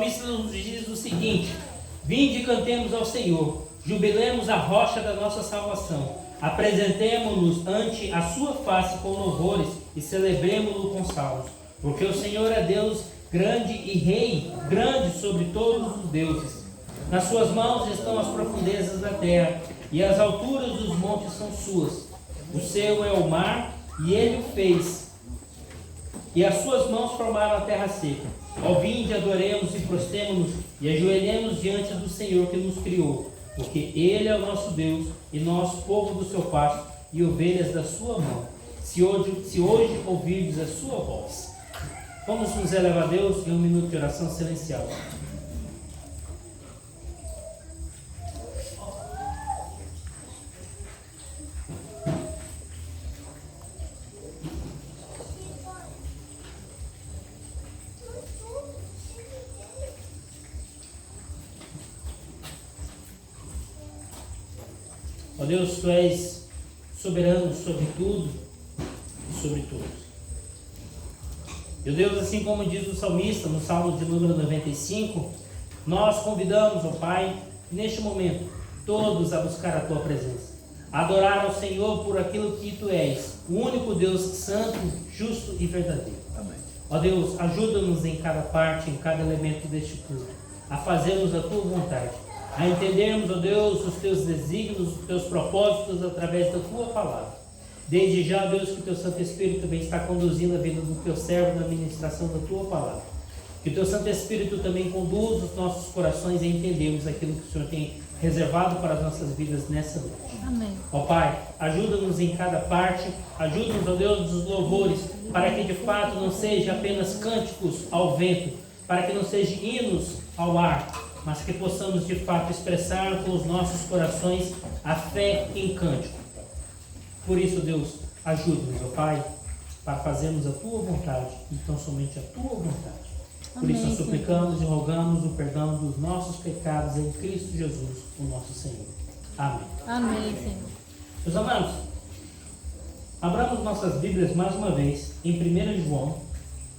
salmista nos diz o seguinte: vinde e cantemos ao Senhor, jubilemos a rocha da nossa salvação, apresentemo-nos ante a sua face com louvores e celebremo-lo com salmos, porque o Senhor é Deus grande e Rei, grande sobre todos os deuses. Nas suas mãos estão as profundezas da terra, e as alturas dos montes são suas. O seu é o mar, e ele o fez, e as suas mãos formaram a terra seca. Ó, vinde, adoremos e prostemo-nos e ajoelhemos diante do Senhor que nos criou, porque Ele é o nosso Deus e nós, povo do seu pasto e ovelhas da sua mão, se hoje ouvirdes a sua voz. Vamos nos elevar a Deus em um minuto de oração silencial. Ó Deus, Tu és soberano sobre tudo e sobre todos. Meu Deus, assim como diz o salmista no Salmo de número 95, nós convidamos, ó Pai, neste momento, todos a buscar a Tua presença, a adorar ao Senhor por aquilo que Tu és, o único Deus santo, justo e verdadeiro. Amém. Ó Deus, ajuda-nos em cada parte, em cada elemento deste culto, a fazermos a Tua vontade, a entendermos, ó Deus, os Teus desígnios, os Teus propósitos através da Tua palavra. Desde já, Deus, que o Teu Santo Espírito também está conduzindo a vida do Teu servo na ministração da Tua palavra. Que o Teu Santo Espírito também conduza os nossos corações a entendermos aquilo que o Senhor tem reservado para as nossas vidas nessa noite. Amém. Ó Pai, ajuda-nos em cada parte, ajuda-nos, ó Deus, dos louvores, para que de fato não seja apenas cânticos ao vento, para que não seja hinos ao ar, mas que possamos de fato expressar com os nossos corações a fé em cântico. Por isso, Deus, ajuda-nos, ó Pai, para fazermos a Tua vontade, então somente a Tua vontade. Por isso nós suplicamos e rogamos o perdão dos nossos pecados em Cristo Jesus, o nosso Senhor. Amém. Amém, Senhor. Meus amados, abramos nossas Bíblias mais uma vez em 1 João,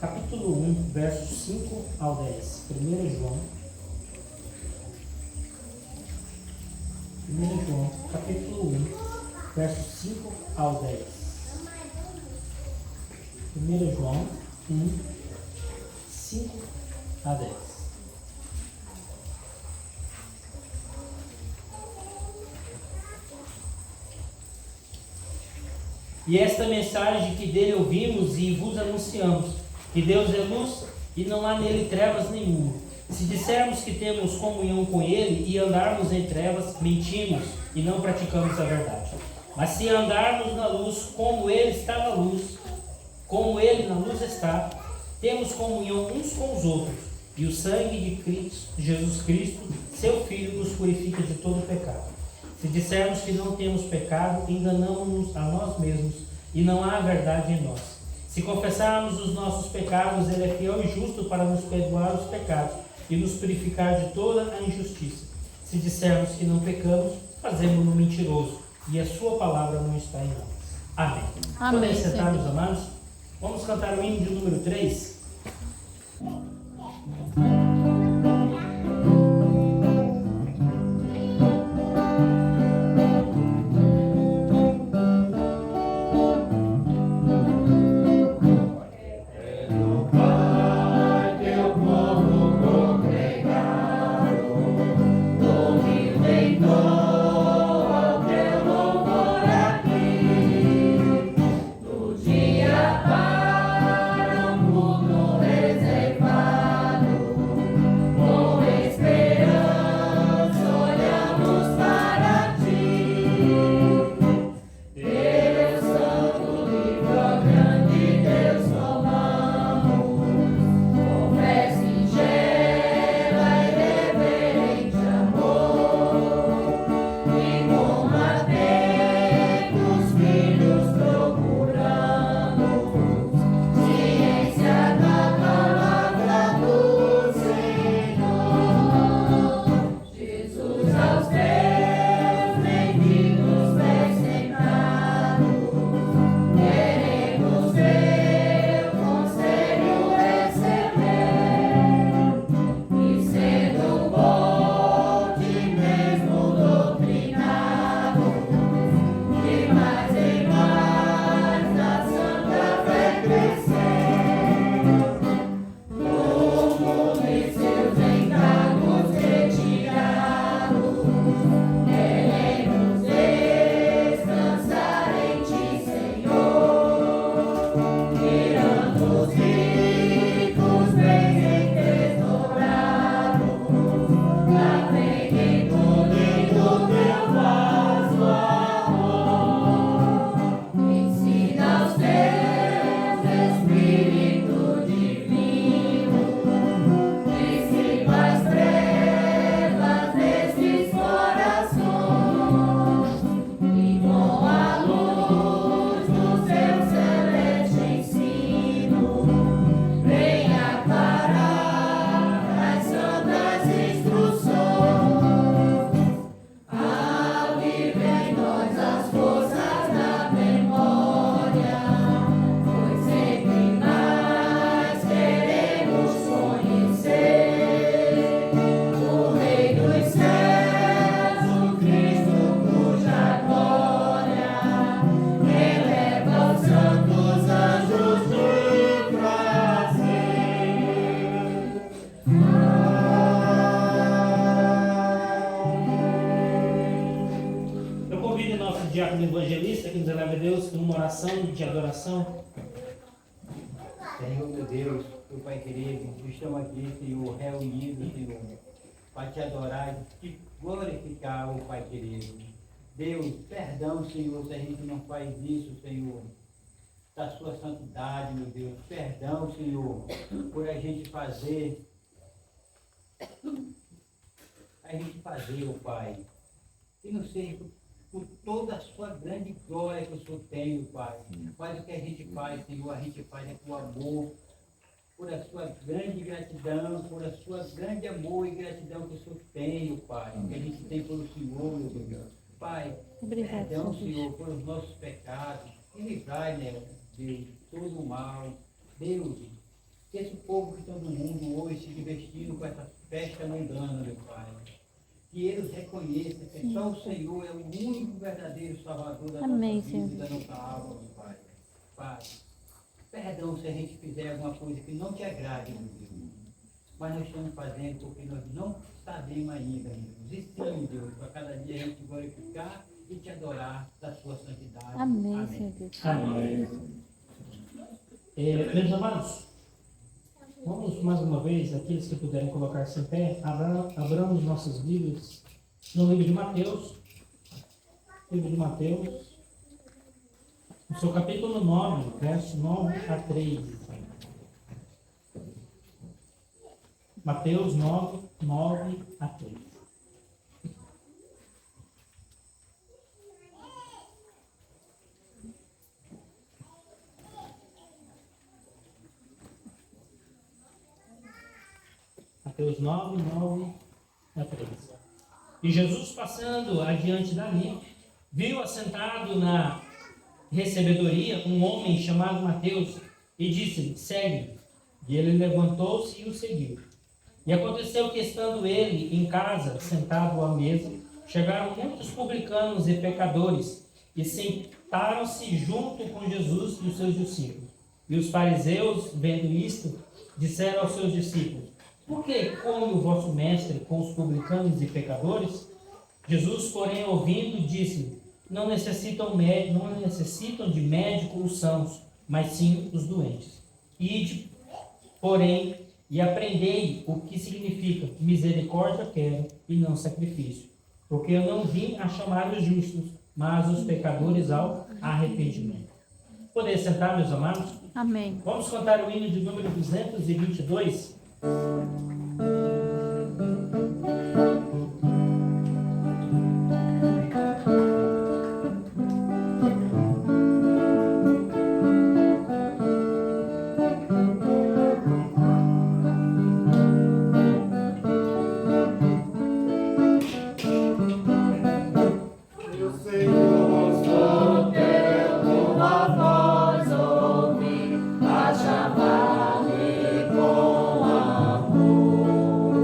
capítulo 1, versos 5 ao 10. 1 João, capítulo 1, versos 5 ao 10. 1 João 1, 5 a 10. E esta mensagem que dele ouvimos e vos anunciamos, que Deus é luz e não há nele trevas nenhuma. Se dissermos que temos comunhão com ele e andarmos em trevas, mentimos e não praticamos a verdade. Mas se andarmos na luz, como ele está na luz, como ele na luz está, temos comunhão uns com os outros, e o sangue de Cristo, Jesus Cristo, seu Filho, nos purifica de todo pecado. Se dissermos que não temos pecado, enganamos-nos a nós mesmos, e não há verdade em nós. Se confessarmos os nossos pecados, ele é fiel e justo para nos perdoar os pecados e nos purificar de toda a injustiça. Se dissermos que não pecamos, fazemos-no mentiroso, e a sua palavra não está em nós. Amém. Amém. Podem sentar, meus amados? Vamos cantar o hino de número 3. Dia para o mundo oração de adoração. Senhor, meu Deus, meu Pai querido, estamos aqui, Senhor, reunidos, Senhor, para te adorar e te glorificar, oh Pai querido. Deus, perdão, Senhor, se a gente não faz isso, Senhor, da sua santidade, meu Deus. Perdão, Senhor, por a gente fazer, oh Pai, que não seja por toda a sua grande glória que o Senhor tem, oh Pai. Mas o que a gente faz, Senhor, a gente faz é por amor, por a sua grande gratidão, por a sua grande amor e gratidão que o Senhor tem, oh Pai, que a gente tem pelo Senhor, meu Deus. Pai, perdão, Senhor, por os nossos pecados, e livrai, né, Deus, todo o mal. Deus, que esse povo que está no mundo hoje se divertindo com essa festa mundana, meu Pai, que eles reconheçam que só o Senhor é o único verdadeiro Salvador da nossa vida e da nossa alma, meu Pai. Pai, perdão se a gente fizer alguma coisa que não te agrade, meu Deus. Mas nós estamos fazendo porque nós não sabemos ainda, meu Deus. E sim, Deus, para cada dia a gente glorificar e te adorar da sua santidade. Amém, Senhor Deus. Amém. Meus amados, vamos mais uma vez, aqueles que puderem colocar-se em pé, abramos nossas Bíblias no livro de Mateus. Livro de Mateus, no seu capítulo 9, verso 9 a 13. Mateus 9, 9 a 13. Mateus 9, 9 a 13. E Jesus, passando adiante dali, viu assentado na recebedoria um homem chamado Mateus e disse-lhe: segue-me. E ele levantou-se e o seguiu. E aconteceu que, estando ele em casa, sentado à mesa, chegaram muitos publicanos e pecadores e sentaram-se junto com Jesus e os seus discípulos. E os fariseus, vendo isto, disseram aos seus discípulos: por que come o vosso mestre com os publicanos e pecadores? Jesus, porém, ouvindo, disse-lhe: não necessitam de médico os sãos, mas sim os doentes. Ide, porém, e aprendei o que significa misericórdia quero e não sacrifício. Porque eu não vim a chamar os justos, mas os pecadores ao arrependimento. Poder sentar, meus amados? Amém. Vamos cantar o hino de número 222. Chamar-me com amor.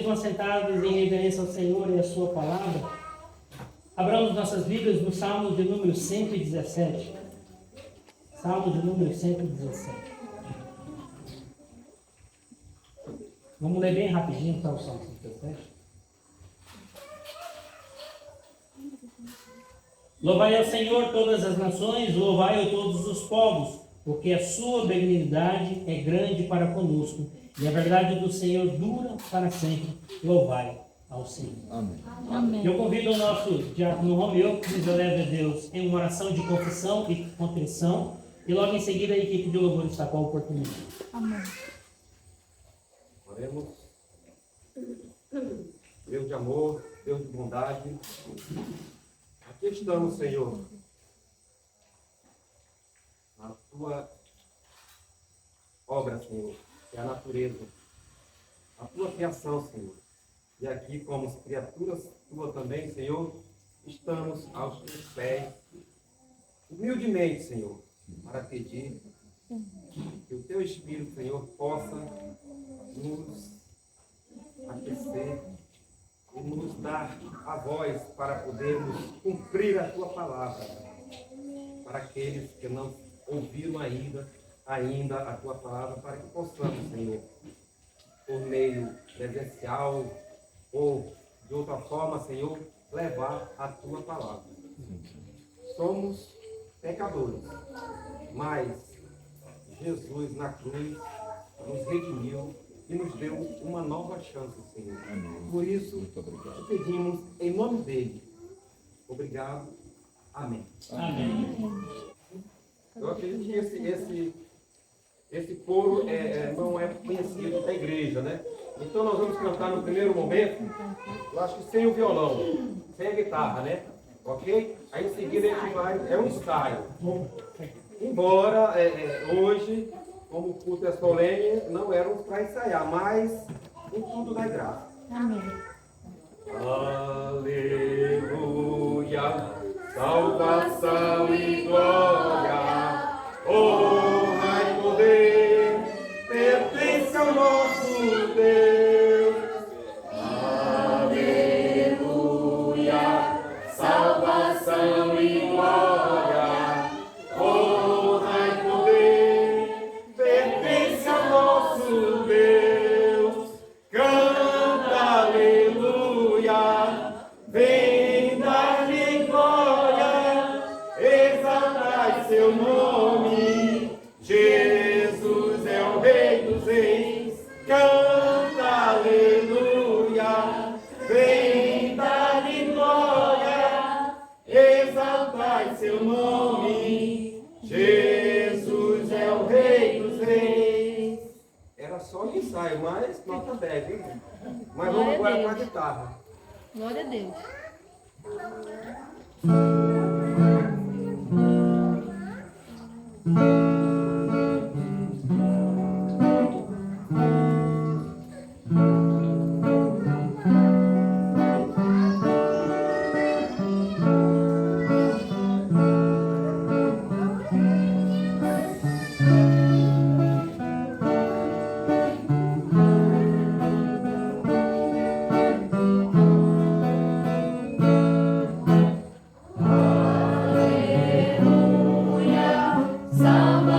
mesmo assentados em reverência ao Senhor e à sua palavra, abramos nossas Bíblias no Salmo de número 117. Salmo de número 117. Vamos ler bem rapidinho, tá, o Salmo 117. Louvai ao Senhor todas as nações, louvai-o todos os povos, porque a sua benignidade é grande para conosco, e a verdade do Senhor dura para sempre. Louvai ao Senhor. Amém. Amém. Eu convido o nosso diácono Romeu, que nos eleve a Deus em uma oração de confissão e contrição, e logo em seguida a equipe de louvor está com a oportunidade. Amém. Oremos. Deus de amor, Deus de bondade, aqui estamos, Senhor, na tua obra, Senhor, que é a natureza, a tua criação, Senhor. E aqui, como criaturas tuas também, Senhor, estamos aos teus pés, humildemente, Senhor, para pedir que o teu Espírito, Senhor, possa nos aquecer e nos dar a voz para podermos cumprir a tua palavra. Para aqueles que não ouviram ainda a tua palavra, para que possamos, Senhor, por meio presencial ou de outra forma, Senhor, levar a tua palavra. Somos pecadores, mas Jesus na cruz nos redimiu e nos deu uma nova chance, Senhor. Amém. Por isso, Muito obrigado. te pedimos em nome dele. Obrigado. Amém. Amém. Eu acredito que esse coro não é conhecido da igreja, né? Então nós vamos cantar no primeiro momento, eu acho que sem o violão, sem a guitarra, né? Ok? Aí em seguida a gente vai, é um ensaio. Embora hoje, como o culto é solene, não éramos para ensaiar, mas em tudo dá graça. Amém. Aleluia, salvação e glória, honra e poder, pertence ao nosso Deus. Aleluia, salvação e glória, honra e poder, pertence ao nosso Deus. Canta, aleluia, vem dar-lhe glória, exaltai seu nome. Jesus é o Rei dos Reis. Canta, aleluia, vem dar-lhe glória, exaltai seu nome. Jesus é o Rei dos Reis. Era só um ensaio, mas nota 10, hein? Mas vamos agora com a guitarra. Glória a Deus. Salva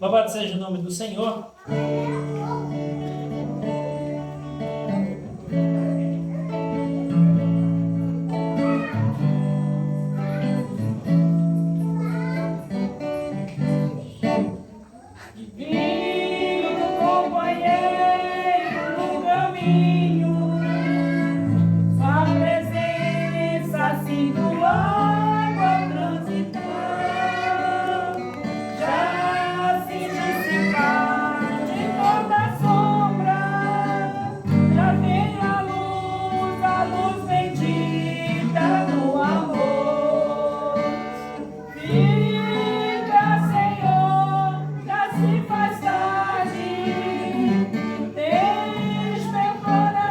Louvado seja o nome do Senhor. Despertou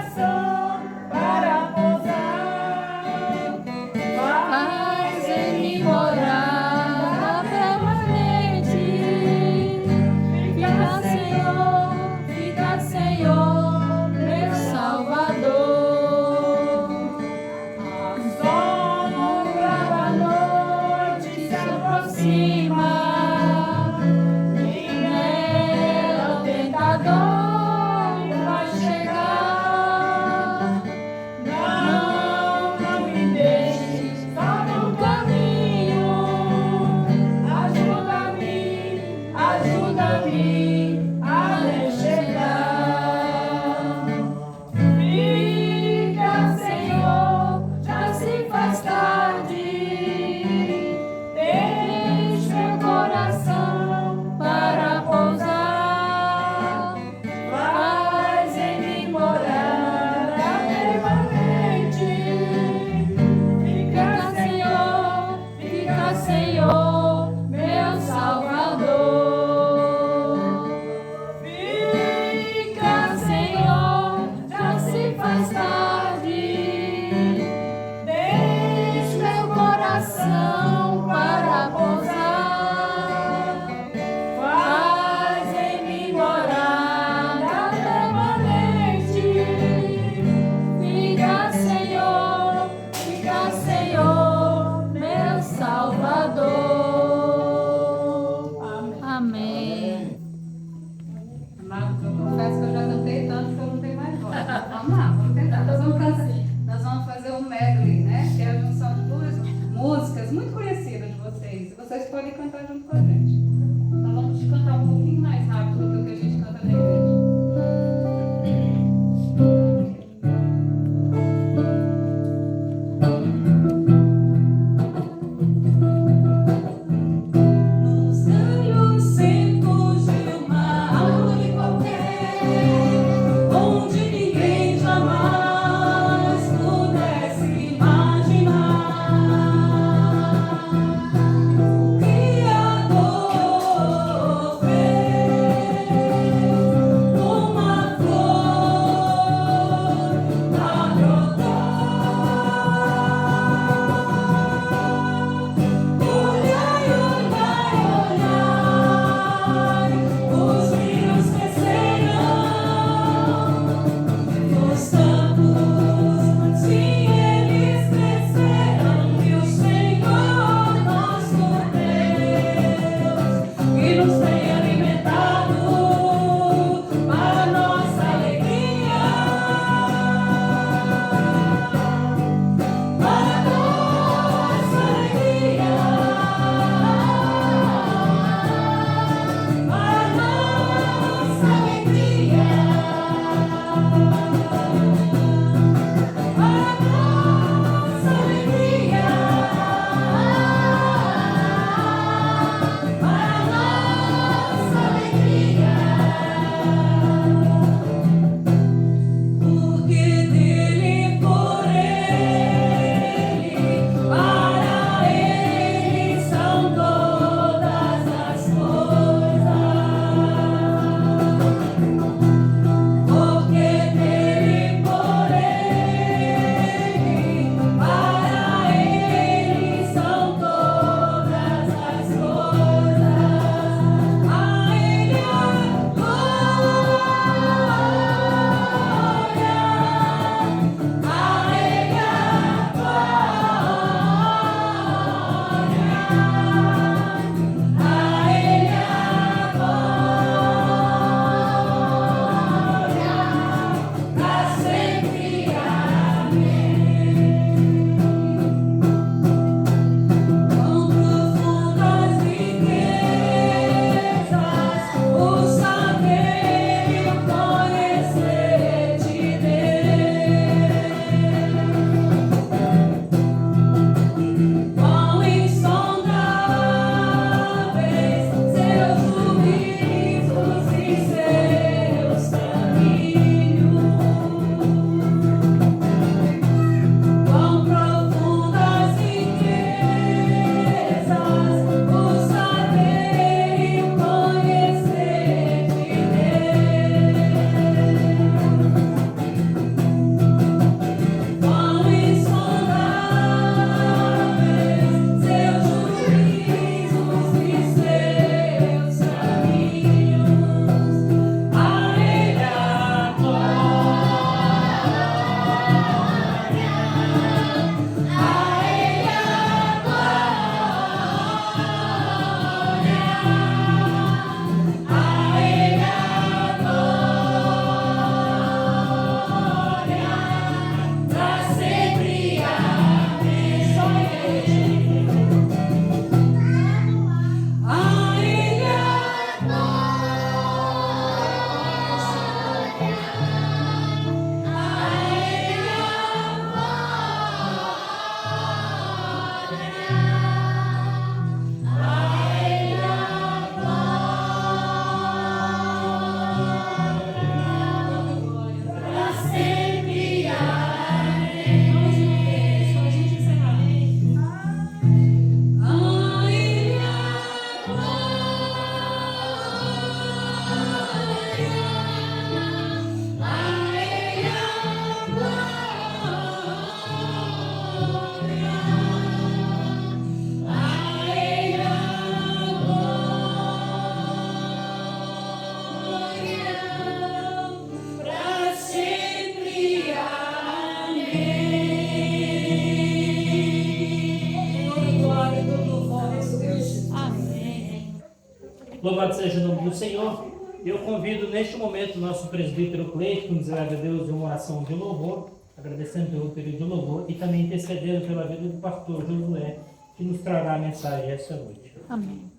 Louvado seja o nome do Senhor. Eu convido neste momento o nosso presbítero Cleito, que nos leva a Deus em uma oração de louvor, agradecendo pelo período de louvor e também intercedendo pela vida do pastor Josué, que nos trará a mensagem esta noite. Amém.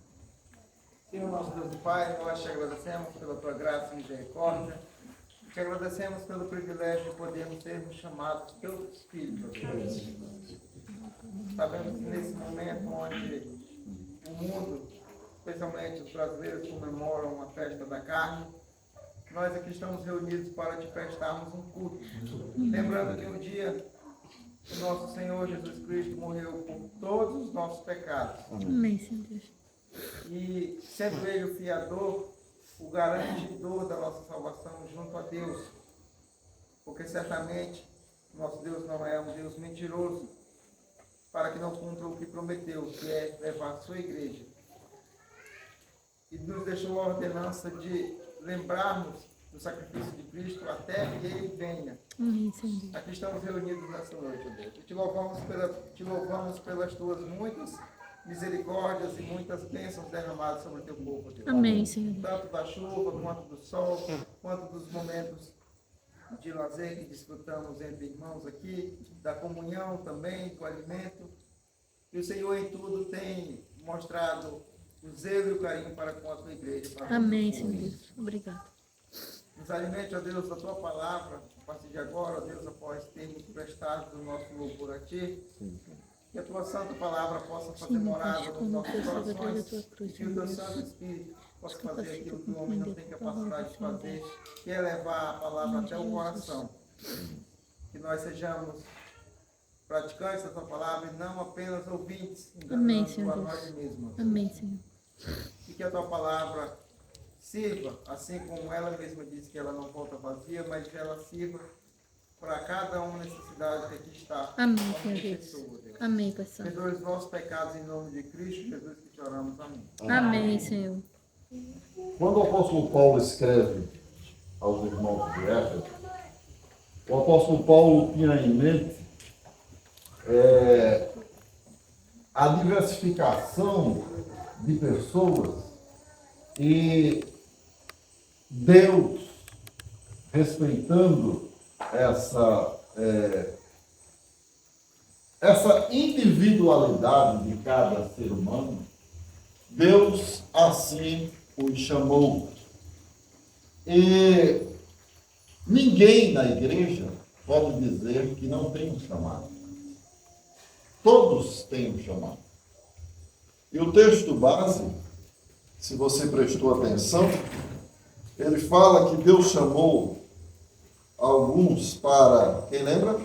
Senhor nosso Deus e Pai, nós te agradecemos pela tua graça e misericórdia. Te agradecemos pelo privilégio de podermos sermos chamados pelo Espírito. Sabemos que nesse momento onde o mundo, especialmente os brasileiros, comemoram a festa da carne, nós aqui estamos reunidos para te prestarmos um culto. Lembrando que um dia o nosso Senhor Jesus Cristo morreu por todos os nossos pecados. Amém, Senhor Deus. E sendo Ele o fiador, o garantidor da nossa salvação junto a Deus. Porque certamente nosso Deus não é um Deus mentiroso, para que não cumpra o que prometeu, que é levar a sua igreja. E nos deixou a ordenança de lembrarmos do sacrifício de Cristo até que Ele venha. Amém, Senhor Deus. Aqui estamos reunidos nessa noite, ó Deus. E te louvamos pelas tuas muitas misericórdias e muitas bênçãos derramadas sobre o teu povo, ó Deus. Amém, Senhor Deus. Tanto da chuva, quanto do sol, quanto dos momentos de lazer que desfrutamos entre irmãos aqui, da comunhão também, do alimento. E o Senhor em tudo tem mostrado o zelo e o carinho para com a tua igreja. Amém, Senhor Deus. Obrigado. Nos alimente, ó Deus, da tua palavra, a partir de agora, ó Deus, após termos prestado o nosso louvor a ti, que a tua santa palavra possa fazer morada nos nossos corações, e que o teu Santo Espírito possa fazer aquilo que o homem não tem capacidade de fazer, que é levar a palavra até o coração. Que nós sejamos praticantes da tua palavra e não apenas ouvintes, Amém, enganando Senhor a Deus. nós mesmos. Amém, Senhor. E que a tua palavra sirva, assim como ela mesma disse que ela não volta vazia, mas que ela sirva para cada uma necessidade que aqui está. Amém, Como Senhor Deus. pessoa, Deus. Amém, Pai Santo. Perdoe os nossos pecados em nome de Cristo Jesus que te oramos. Amém. Amém, Senhor. Quando o apóstolo Paulo escreve aos irmãos de Éfeso, o apóstolo Paulo tinha em mente a diversificação de pessoas e Deus, respeitando essa individualidade de cada ser humano, Deus assim os chamou. E ninguém na igreja pode dizer que não tem um chamado. Todos têm um chamado. E o texto base, se você prestou atenção, ele fala que Deus chamou alguns para, quem lembra?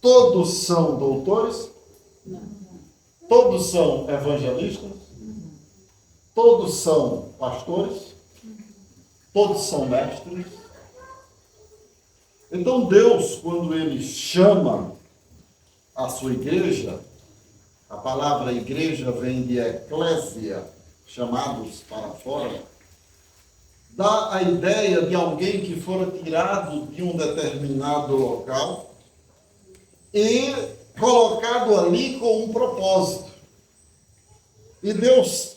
Todos são doutores? Todos são evangelistas? Todos são pastores? Todos são mestres? Então Deus, quando Ele chama a sua igreja, a palavra igreja vem de eclésia, chamados para fora, dá a ideia de alguém que fora tirado de um determinado local e colocado ali com um propósito. E Deus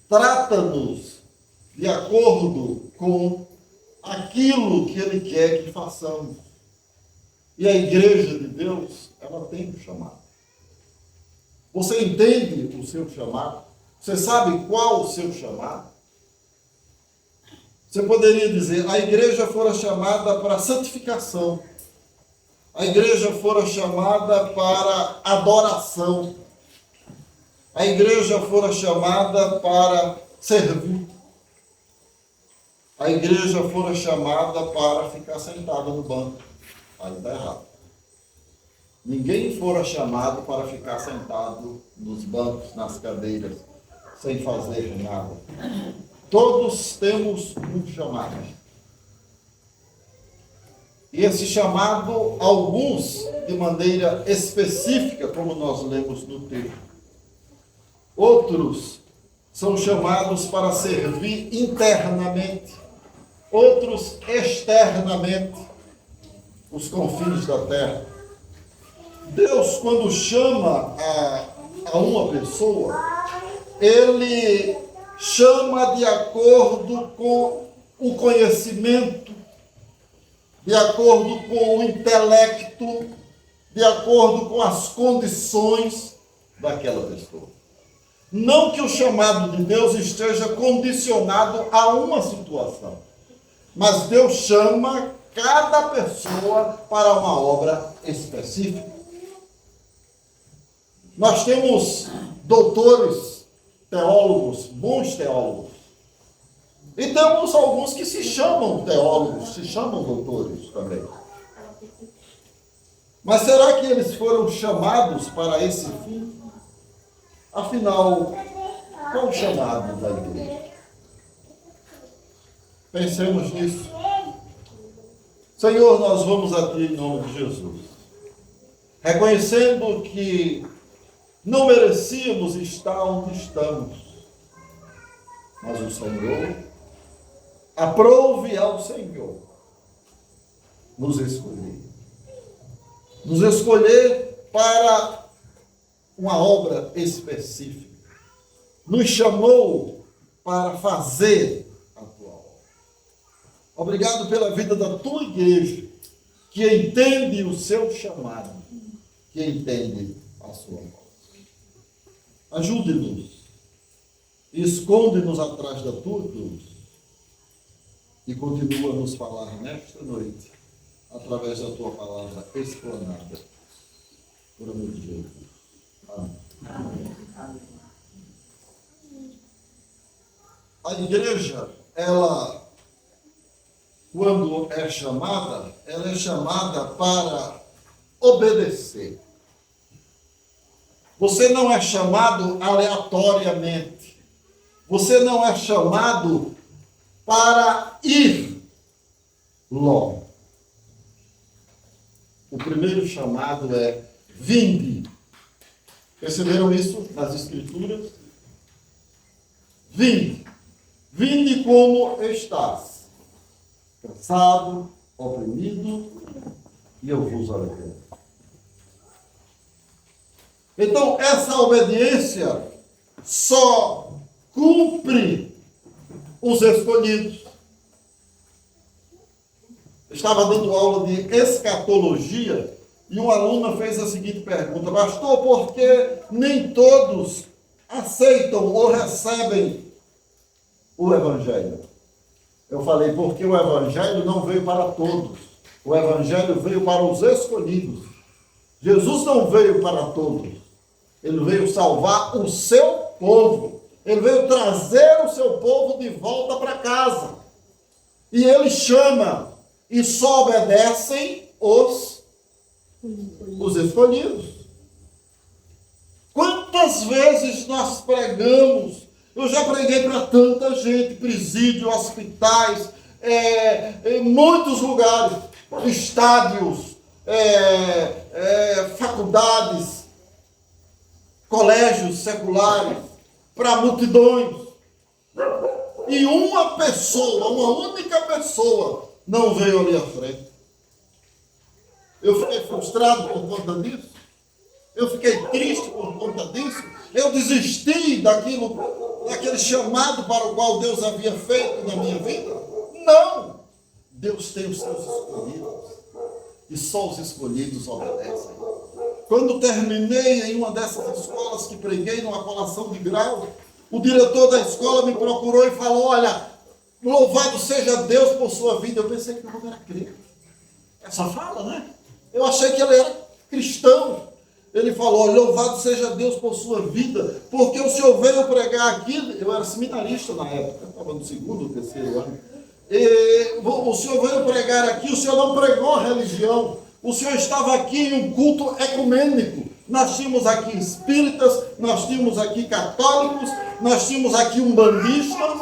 trata-nos de acordo com aquilo que Ele quer que façamos. E a igreja de Deus, ela tem um chamado. Você entende o seu chamado? Você sabe qual o seu chamado? Você poderia dizer, a igreja fora chamada para santificação. A igreja fora chamada para adoração. A igreja fora chamada para servir. A igreja fora chamada para ficar sentada no banco. Aí está errado. Ninguém fora chamado para ficar sentado nos bancos, nas cadeiras, sem fazer nada. Todos temos um chamado. E esse chamado, alguns de maneira específica, como nós lemos no texto. Outros são chamados para servir internamente. Outros externamente. os confins da terra. Deus, quando chama a uma pessoa, Ele chama de acordo com o conhecimento, de acordo com o intelecto, de acordo com as condições daquela pessoa. Não que o chamado de Deus esteja condicionado a uma situação, mas Deus chama cada pessoa para uma obra específica. Nós temos doutores, teólogos, bons teólogos, e temos alguns que se chamam teólogos, se chamam doutores também. Mas será que eles foram chamados para esse fim? Afinal, qual o chamado da igreja? Pensemos nisso. Senhor, nós vamos a Ti em nome de Jesus, reconhecendo que não merecíamos estar onde estamos, mas o Senhor, aprove ao Senhor nos escolher para uma obra específica, nos chamou para fazer a Tua obra. Obrigado pela vida da Tua igreja, que entende o seu chamado, que entende a sua voz. Ajude-nos, esconde-nos atrás da Tua cruz e continua a nos falar nesta noite, através da Tua palavra explanada, por amor de Jesus. Amém. A igreja, ela, quando é chamada, ela é chamada para obedecer. Você não é chamado aleatoriamente. Você não é chamado para ir logo. O primeiro chamado é vinde. Perceberam isso nas Escrituras? Vinde. Vinde como estás. Cansado, oprimido, e eu vos aliviarei. Então, essa obediência só cumpre os escolhidos. Eu estava dando aula de escatologia e uma aluna fez a seguinte pergunta: pastor, por que nem todos aceitam ou recebem o Evangelho? Eu falei, porque o Evangelho não veio para todos. O Evangelho veio para os escolhidos. Jesus não veio para todos. Ele veio salvar o seu povo. Ele veio trazer o seu povo de volta para casa. E ele chama, e só obedecem os escolhidos. Quantas vezes nós pregamos? Eu já preguei para tanta gente, presídio, hospitais, em muitos lugares, estádios, faculdades, colégios seculares, para multidões. E uma pessoa, uma única pessoa, não veio ali à frente. Eu fiquei frustrado por conta disso. Eu fiquei triste por conta disso. Eu desisti daquele chamado para o qual Deus havia feito na minha vida. Não! Deus tem os seus escolhidos. E só os escolhidos obedecem. Quando terminei em uma dessas escolas que preguei numa colação de grau, o diretor da escola me procurou e falou: olha, louvado seja Deus por sua vida. Eu pensei que o homem era crente. Essa fala, né? Eu achei que ele era cristão. Ele falou: louvado seja Deus por sua vida, porque o senhor veio pregar aqui. Eu era seminarista na época, estava no segundo, terceiro ano. E o senhor veio pregar aqui, o senhor não pregou religião. O senhor estava aqui em um culto ecumênico. Nós tínhamos aqui espíritas, nós tínhamos aqui católicos, nós tínhamos aqui umbandistas,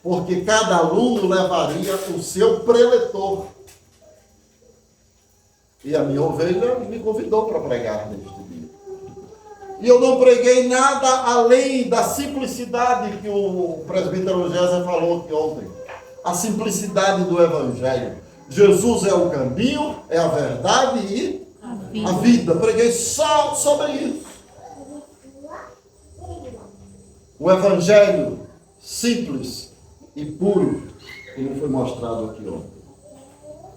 porque cada aluno levaria o seu preletor. E a minha ovelha me convidou para pregar neste dia. E eu não preguei nada além da simplicidade que o presbítero Géser falou aqui ontem. A simplicidade do Evangelho. Jesus é o caminho, é a verdade e a vida. Preguei só sobre isso. O evangelho simples e puro, como foi mostrado aqui ontem.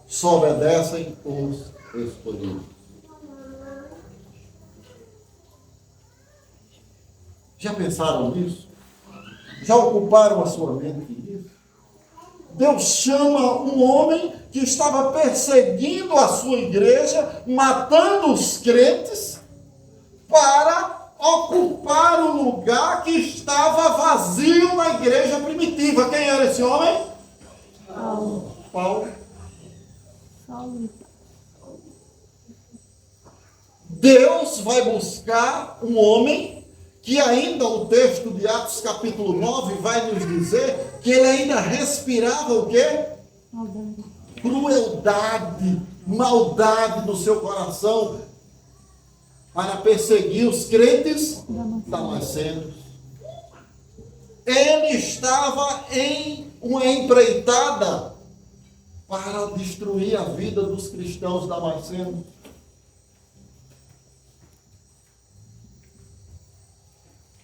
Só obedecem os escolhidos. Já pensaram nisso? Já ocuparam a sua mente nisso? Deus chama um homem que estava perseguindo a sua igreja, matando os crentes, para ocupar o lugar que estava vazio na igreja primitiva. Quem era esse homem? Paulo. Deus vai buscar um homem que ainda o texto de Atos capítulo 9 vai nos dizer que ele ainda respirava o quê? Crueldade, maldade no seu coração para perseguir os crentes damascenos. Ele estava em uma empreitada para destruir a vida dos cristãos damascenos.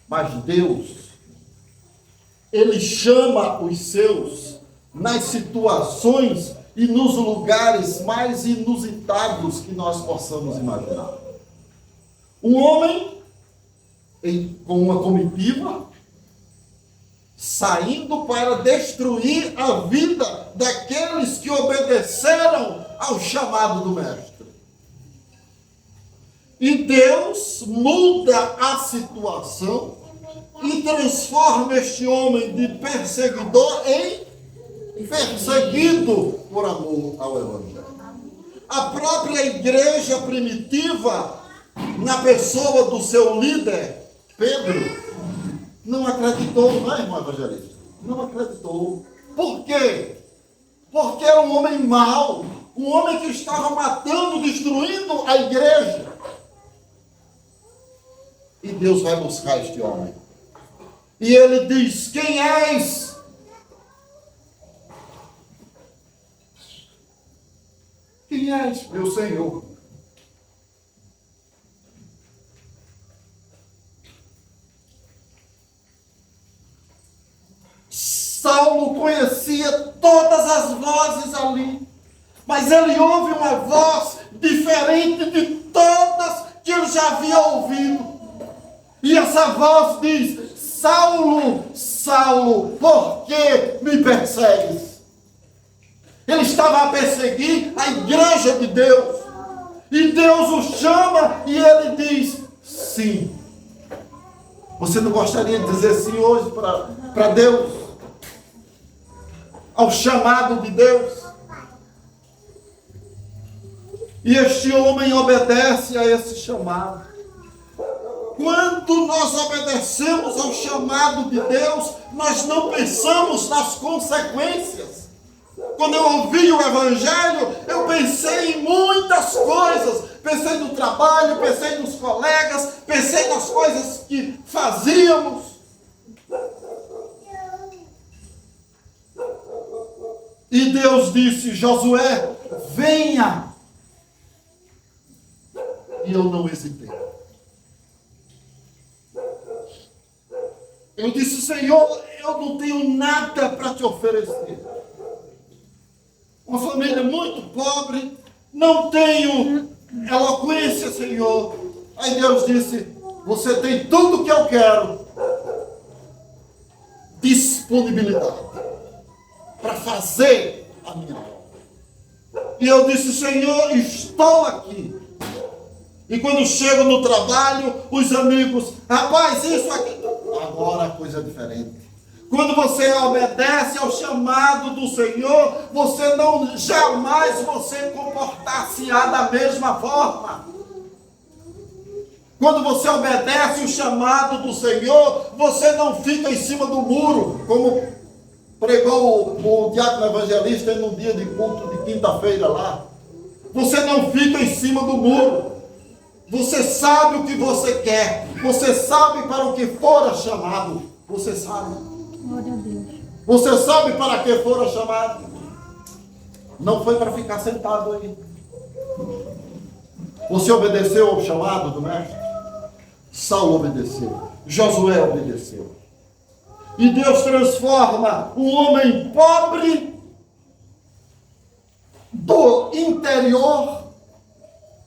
Mas Deus, Ele chama os seus nas situações e nos lugares mais inusitados que nós possamos imaginar. Um homem com uma comitiva, saindo para destruir a vida daqueles que obedeceram ao chamado do Mestre. E Deus muda a situação e transforma este homem de perseguidor em perseguido por amor ao Evangelho. A própria igreja primitiva, na pessoa do seu líder, Pedro, não acreditou, não é, irmão evangelista? Não acreditou. Por quê? Porque era um homem mau, um homem que estava matando, destruindo a igreja. E Deus vai buscar este homem. E ele diz: quem és? Quem és, meu Senhor? Saulo conhecia todas as vozes ali, mas ele ouve uma voz diferente de todas que ele já havia ouvido. E essa voz diz: Saulo, Saulo, por que me persegues? Ele estava a perseguir a igreja de Deus. E Deus o chama e ele diz: sim. Você não gostaria de dizer sim hoje para Deus? Ao chamado de Deus? E este homem obedece a esse chamado. Quando nós obedecemos ao chamado de Deus, nós não pensamos nas consequências. Quando eu ouvi o Evangelho, eu pensei em muitas coisas. Pensei no trabalho, pensei nos colegas, pensei nas coisas que fazíamos. E Deus disse: Josué, venha. E eu não hesitei. Eu disse: Senhor, eu não tenho nada para te oferecer. Uma família muito pobre, não tenho eloquência, Senhor. Aí Deus disse: você tem tudo que eu quero. Disponibilidade para fazer a minha obra. E eu disse: Senhor, estou aqui. E quando chego no trabalho, os amigos: rapaz, isso aqui. Agora a coisa é diferente. Quando você obedece ao chamado do Senhor, você não jamais você comportar-se-á da mesma forma. Quando você obedece o chamado do Senhor, você não fica em cima do muro, como pregou o diácono evangelista em um dia de culto de quinta-feira lá. Você não fica em cima do muro. Você sabe o que você quer. Você sabe para o que fora chamado. Você sabe. Glória a Deus. Você sabe para que fora chamado. Não foi para ficar sentado aí. Você obedeceu ao chamado do mestre? Saulo obedeceu. Josué obedeceu. E Deus transforma um homem pobre do interior,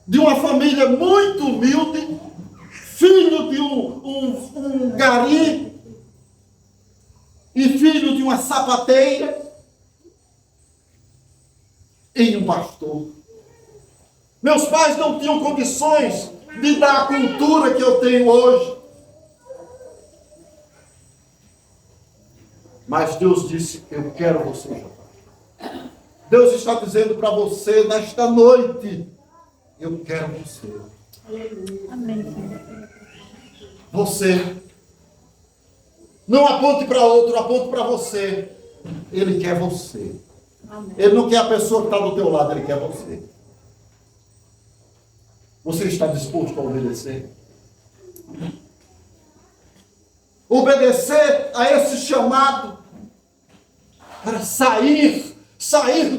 de uma família muito humilde, filho de um gari e filho de uma sapateira, em um pastor. Meus pais não tinham condições de dar a cultura que eu tenho hoje. Mas Deus disse, eu quero você, Jota. Deus está dizendo para você nesta noite, eu quero você. Amém, Senhor. Você. Não aponte para outro, aponte para você. Ele quer você. Amém. Ele não quer a pessoa que está do teu lado, ele quer você. Você está disposto a obedecer? Obedecer a esse chamado para sair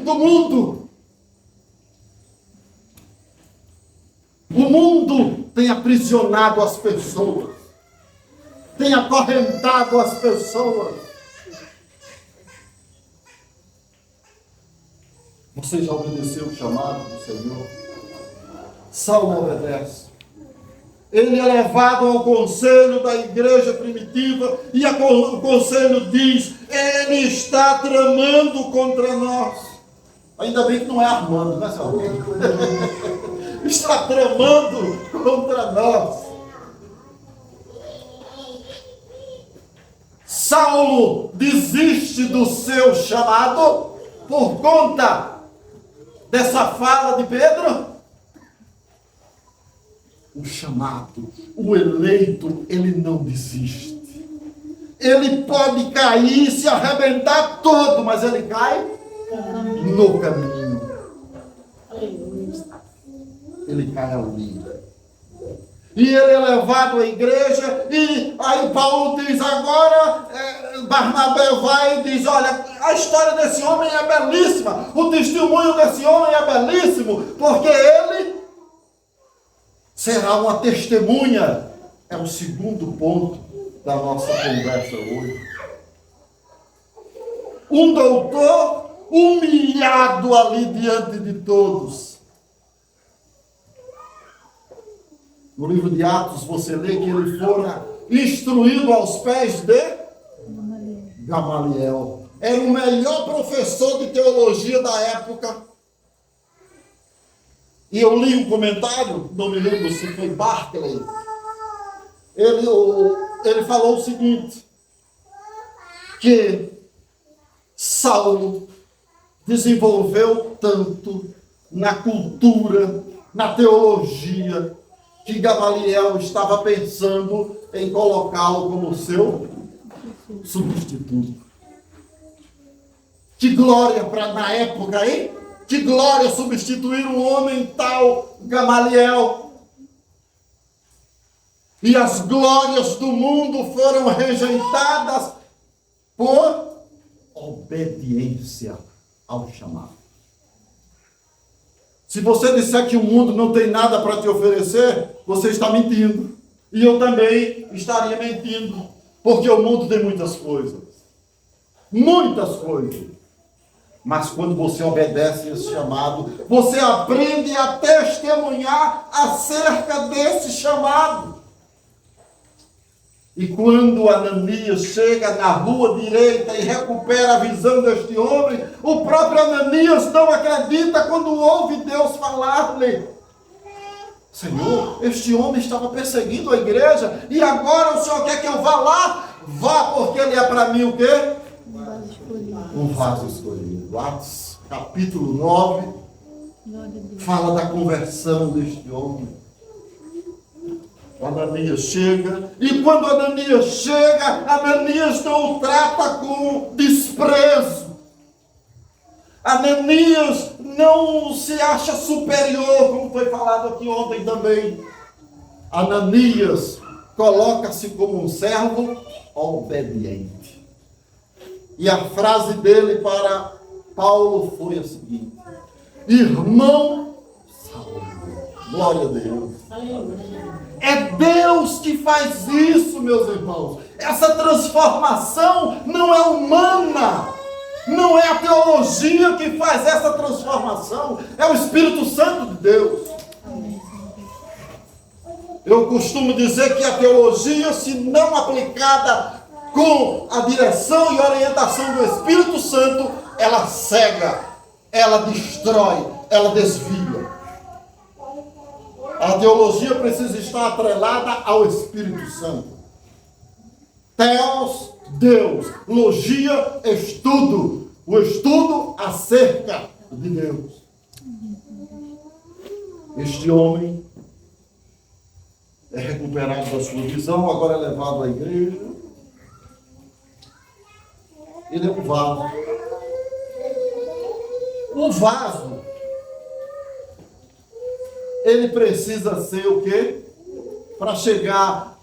do mundo. O mundo tem aprisionado as pessoas, tem acorrentado as pessoas. Você já obedeceu o chamado do Senhor? Saulo obedece. Ele é levado ao conselho da igreja primitiva e o conselho diz, ele está tramando contra nós. Ainda bem que não é armando, né, Saulo? Está tramando contra nós. Saulo desiste do seu chamado por conta dessa fala de Pedro. O chamado, o eleito, ele não desiste. Ele pode cair, se arrebentar todo, mas ele cai no caminho. Ele cai ali. E ele é levado à igreja, e aí Paulo diz agora, Barnabé vai e diz, olha, a história desse homem é belíssima, o testemunho desse homem é belíssimo, porque ele será uma testemunha. É o segundo ponto da nossa conversa hoje. Um doutor humilhado ali diante de todos. No livro de Atos você lê que ele fora instruído aos pés de Gamaliel. Era o melhor professor de teologia da época. E eu li um comentário, não me lembro se foi Barclay. Ele falou o seguinte, que Saulo desenvolveu tanto na cultura, na teologia, que Gamaliel estava pensando em colocá-lo como seu substituto. Que glória na época, hein? Que glória substituir um homem tal, Gamaliel. E as glórias do mundo foram rejeitadas por obediência ao chamado. Se você disser que o mundo não tem nada para te oferecer, você está mentindo. E eu também estaria mentindo. Porque o mundo tem muitas coisas. Muitas coisas. Mas quando você obedece esse chamado, você aprende a testemunhar acerca desse chamado. E quando Ananias chega na rua direita e recupera a visão deste homem, o próprio Ananias não acredita quando ouve Deus falar-lhe: Senhor, este homem estava perseguindo a igreja e agora o Senhor quer que eu vá lá? Vá, porque ele é para mim o quê? Um vaso escolhido. Atos capítulo 9 fala da conversão deste homem. Ananias chega, e quando Ananias chega, Ananias não o trata com desprezo. Ananias não se acha superior, como foi falado aqui ontem também. Ananias coloca-se como um servo obediente. E a frase dele para Paulo foi a seguinte: irmão Saulo. Glória a Deus. É Deus que faz isso, meus irmãos. Essa transformação não é humana. Não é a teologia que faz essa transformação. É o Espírito Santo de Deus. Eu costumo dizer que a teologia, se não aplicada com a direção e orientação do Espírito Santo, ela cega, ela destrói, ela desvia. A teologia precisa estar atrelada ao Espírito Santo. Theos, Deus. Logia, estudo. O estudo acerca de Deus. Este homem é recuperado da sua visão, agora é levado à igreja. Ele é um vaso. Um vaso, ele precisa ser o quê? Para chegar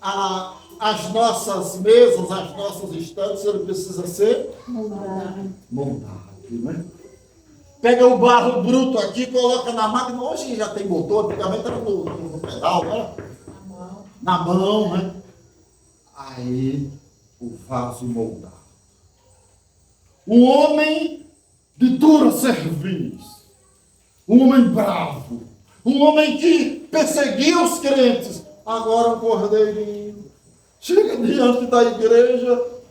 às nossas mesas, às nossas estantes, ele precisa ser moldado, né? Pega o barro bruto aqui, coloca na máquina. Hoje já tem motor, antigamente era no pedal, né? Na mão, né? Aí o vaso moldado. Um homem de dura cerviz, um homem bravo, um homem que perseguia os crentes, agora um cordeirinho, chega diante da igreja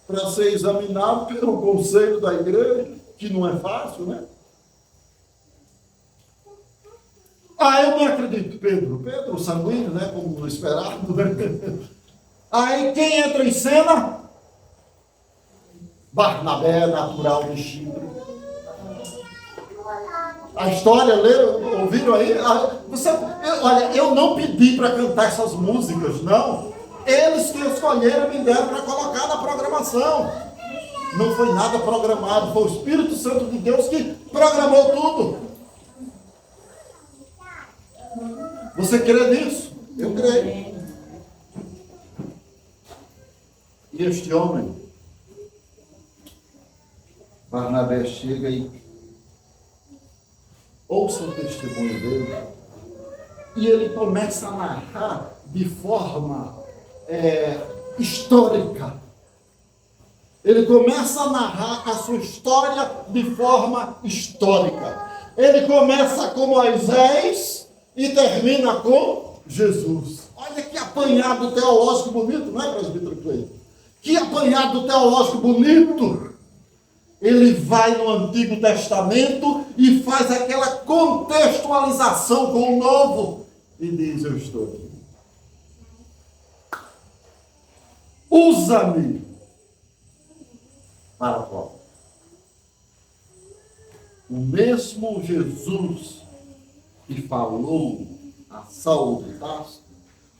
para ser examinado pelo conselho da igreja, que não é fácil, né? Eu não acredito, Pedro sanguíneo, né? Como esperado, né? Aí quem entra em cena? Barnabé, natural de Chipre. A história, ouviram aí? Olha, eu não pedi para cantar essas músicas, não. Eles que escolheram me deram para colocar na programação. Não foi nada programado, foi o Espírito Santo de Deus que programou tudo. Você crê nisso? Eu creio. E este homem, Barnabé, chega e ouça o testemunho dele. E ele começa a narrar de forma histórica. Ele começa a narrar a sua história de forma histórica. Ele começa com Moisés e termina com Jesus. Olha que apanhado teológico bonito, não é, presbítero Cleiton? Que apanhado teológico bonito. Ele vai no Antigo Testamento e faz aquela contextualização com o Novo. E diz, eu estou aqui. Usa-me para a prova. O mesmo Jesus que falou a Saulo de Tarso,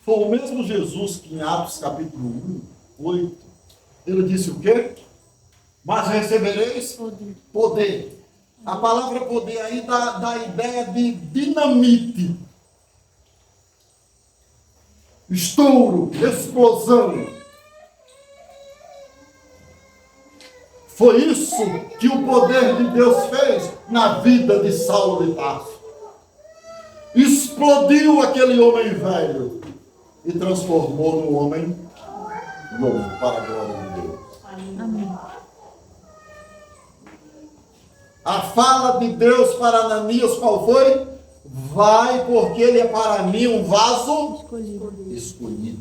foi o mesmo Jesus que em Atos capítulo 1, 8, ele disse o quê? Mas recebereis poder. A palavra poder aí dá a ideia de dinamite. Estouro, explosão. Foi isso que o poder de Deus fez na vida de Saulo de Tarso. Explodiu aquele homem velho e transformou num homem novo, para a glória de Deus. Amém. A fala de Deus para Ananias qual foi? Vai, porque ele é para mim um vaso escolhido.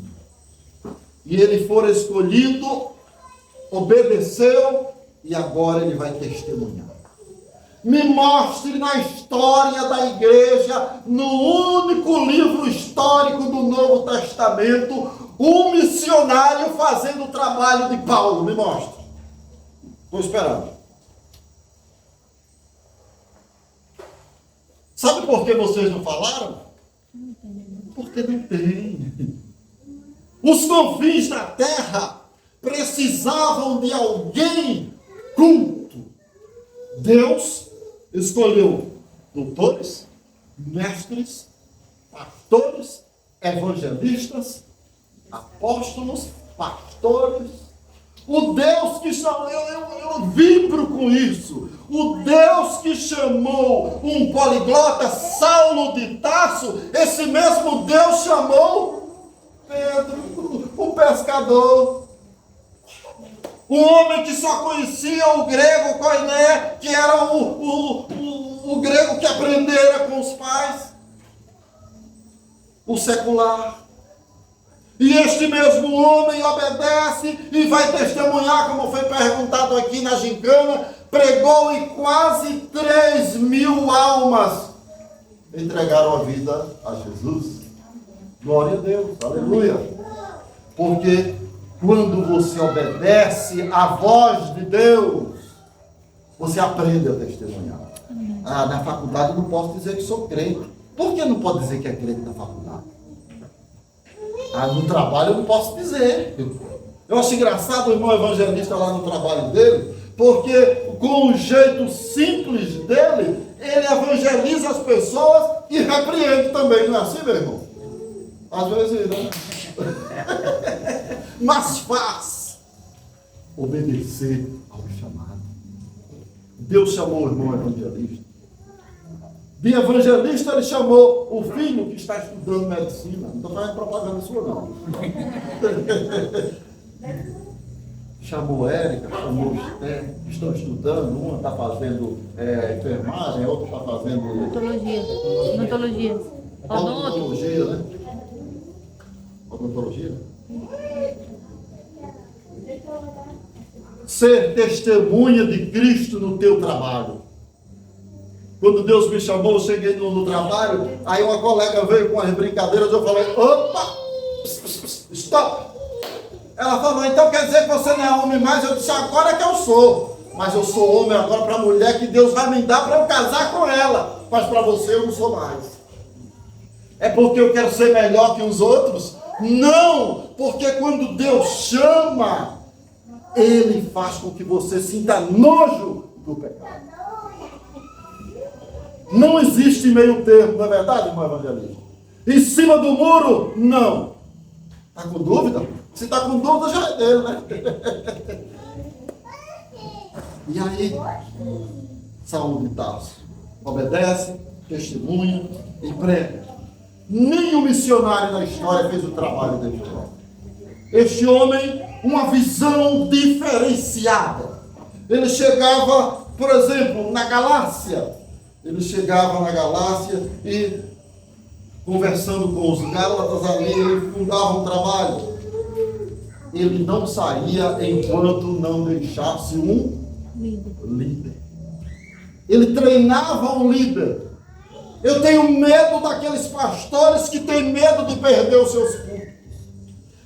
E ele for escolhido, obedeceu, e agora ele vai testemunhar. Me mostre na história da igreja, no único livro histórico do Novo Testamento, um missionário fazendo o trabalho de Paulo. Me mostre. Estou esperando. Sabe por que vocês não falaram? Porque não tem. Os confins da terra precisavam de alguém culto. Deus escolheu doutores, mestres, pastores, evangelistas, apóstolos, pastores, O Deus que chamou, eu vibro com isso. O Deus que chamou um poliglota, Saulo de Tarso, esse mesmo Deus chamou Pedro, o pescador. Um homem que só conhecia o grego koiné, que era o grego que aprendera com os pais. O secular. E este mesmo homem obedece e vai testemunhar, como foi perguntado aqui na gincana, pregou e quase 3.000 almas entregaram a vida a Jesus. Glória a Deus, aleluia. Porque quando você obedece à voz de Deus, você aprende a testemunhar. Ah, na faculdade eu não posso dizer que sou crente. Por que não pode dizer que é crente na faculdade? Ah, no trabalho eu não posso dizer. Eu acho engraçado o irmão evangelista lá no trabalho dele, porque com o jeito simples dele, ele evangeliza as pessoas e repreende também, não é assim, meu irmão? Às vezes, né? Mas faz obedecer ao chamado. Deus chamou o irmão evangelista. De evangelista ele chamou o filho que está estudando medicina. Não estou fazendo propaganda sua, não. Chamou Érica, chamou Esther, que estão estudando. Uma está fazendo enfermagem, a outra está fazendo Odontologia. odontologia, né? Odontologia. Ser testemunha de Cristo no teu trabalho. Quando Deus me chamou, eu cheguei no trabalho, aí uma colega veio com as brincadeiras, eu falei, opa, stop. Ela falou, então quer dizer que você não é homem mais? Eu disse, agora que eu sou. Mas eu sou homem agora para a mulher que Deus vai me dar para eu casar com ela. Mas para você eu não sou mais. É porque eu quero ser melhor que os outros? Não, porque quando Deus chama, Ele faz com que você sinta nojo do pecado. Não existe meio termo, não é verdade, irmão evangelista? Em cima do muro, não. Está com dúvida? Se está com dúvida, já é dele, né? E aí, Saulo de Tarso obedece, testemunha e prega. Nenhum missionário na história fez o trabalho deste homem. Este homem, uma visão diferenciada. Ele chegava, por exemplo, na Galácia. Ele chegava na Galácia e, conversando com os Gálatas ali, ele fundava um trabalho. Ele não saía enquanto não deixasse um líder. Ele treinava um líder. Eu tenho medo daqueles pastores que têm medo de perder os seus cultos.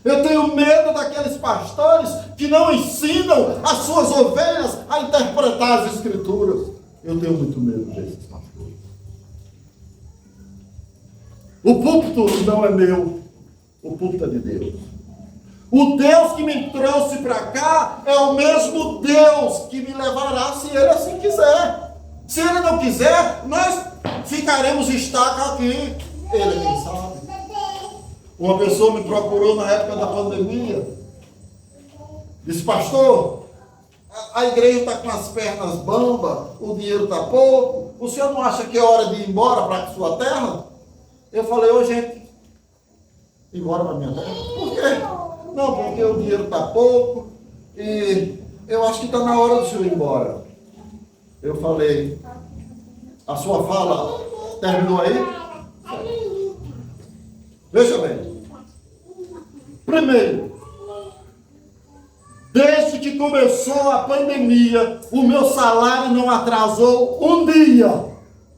Eu tenho medo daqueles pastores que não ensinam as suas ovelhas a interpretar as Escrituras. Eu tenho muito medo desses pastores. O púlpito não é meu, o púlpito é de Deus. O Deus que me trouxe para cá é o mesmo Deus que me levará se Ele assim quiser. Se Ele não quiser, nós ficaremos estaca aqui. Ele quem sabe. Uma pessoa me procurou na época da pandemia. Disse, pastor, a igreja está com as pernas bambas, o dinheiro está pouco. O senhor não acha que é hora de ir embora para a sua terra? Eu falei, ô gente, ir embora para a minha terra? Por quê? Não, porque o dinheiro está pouco e eu acho que está na hora do senhor ir embora. Eu falei, a sua fala terminou aí? Veja bem. Primeiro, desde que começou a pandemia, o meu salário não atrasou um dia.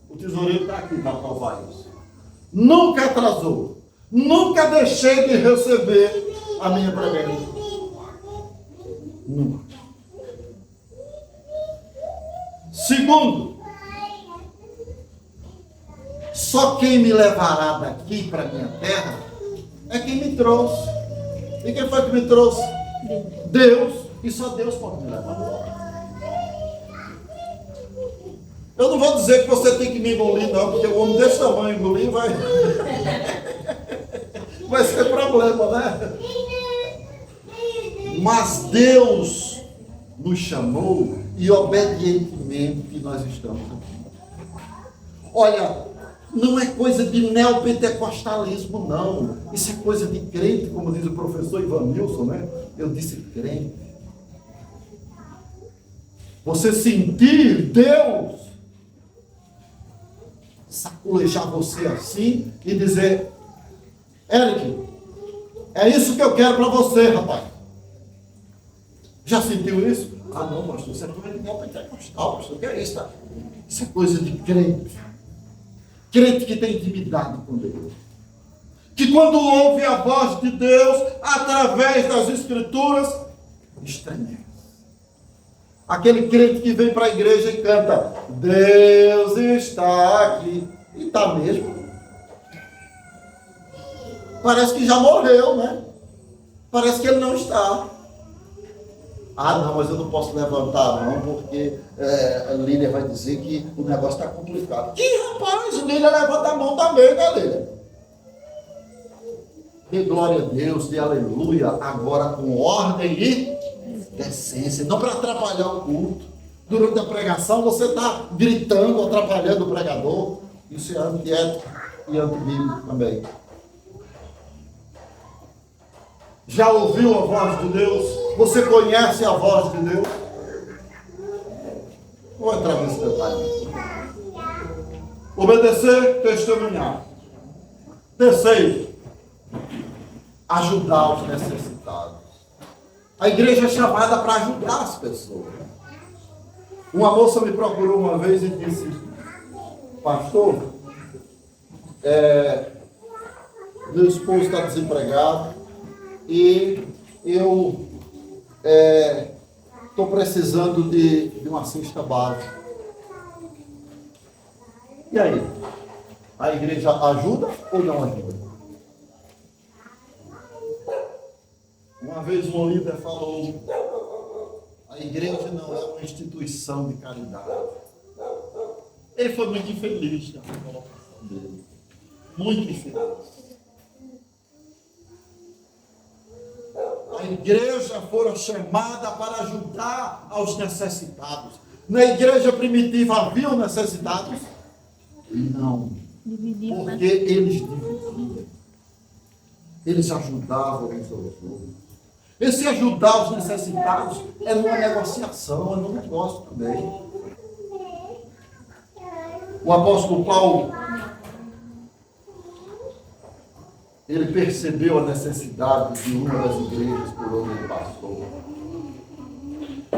O tesoureiro está aqui para provar isso. Nunca atrasou. Nunca deixei de receber a minha prebenda. Nunca. Segundo, só quem me levará daqui para minha terra é quem me trouxe. E quem foi que me trouxe? Deus. E só Deus pode me levar. Eu não vou dizer que você tem que me engolir, não, porque o homem desse tamanho engolir vai ser problema, né? Mas Deus nos chamou e obedientemente nós estamos aqui. Olha, não é coisa de neopentecostalismo, não. Isso é coisa de crente, como diz o professor Ivanilson, né? Eu disse crente. Você sentir Deus sacolejar você assim e dizer: Eric, é isso que eu quero para você, rapaz. Já sentiu isso? Ah, não, pastor, isso é coisa de neopentecostal, pastor, o que é isso? Tá? Isso é coisa de crente. Crente que tem intimidade com Deus. Que quando ouve a voz de Deus, através das Escrituras, estremece. Aquele crente que vem para a igreja e canta: Deus está aqui. E está mesmo. Parece que já morreu, né? Parece que ele não está. Ah, não, mas eu não posso levantar a mão porque a Lília vai dizer que o negócio está complicado. Que rapaz, Lília levanta a mão também, né, Lília? Dê glória a Deus, dê aleluia, agora com ordem e decência, não para atrapalhar o culto. Durante a pregação você está gritando, atrapalhando o pregador. Isso é antiético e antibíblico também. Já ouviu a voz de Deus? Você conhece a voz de Deus? Vou entrar nesse detalhe. Obedecer, testemunhar. Terceiro, ajudar os necessitados. A igreja é chamada para ajudar as pessoas. Uma moça me procurou uma vez e disse: pastor, meu esposo está desempregado e eu estou precisando de uma cesta básica. E aí? A igreja ajuda ou não ajuda? Uma vez um líder falou: a igreja não é uma instituição de caridade. Ele foi muito infeliz na colocação dele. Muito infeliz. A igreja fora chamada para ajudar aos necessitados. Na igreja primitiva haviam necessitados? Não. Porque eles dividiam. Eles ajudavam uns aos outros. Esse ajudar os necessitados é numa negociação, é num negócio também. O apóstolo Paulo, ele percebeu a necessidade de uma das igrejas por onde ele passou.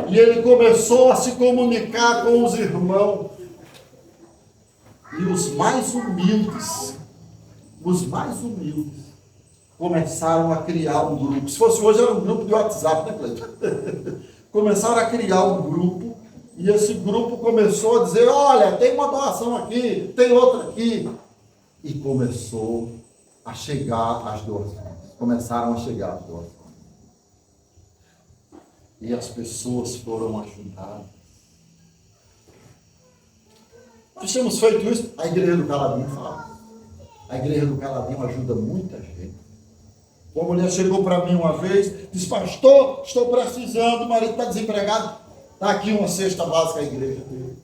E ele começou a se comunicar com os irmãos. E os mais humildes, começaram a criar um grupo. Se fosse hoje, era um grupo de WhatsApp, né, Cleiton? Começaram a criar um grupo, e esse grupo começou a dizer: olha, tem uma doação aqui, tem outra aqui. E começou a chegar as doações. Começaram a chegar as doações. E as pessoas foram ajudadas. Nós temos feito isso. A igreja do Caladinho faz. A igreja do Caladinho ajuda muita gente. Uma mulher chegou para mim uma vez, disse: pastor, estou precisando, o marido está desempregado, está aqui uma cesta básica, a igreja dele.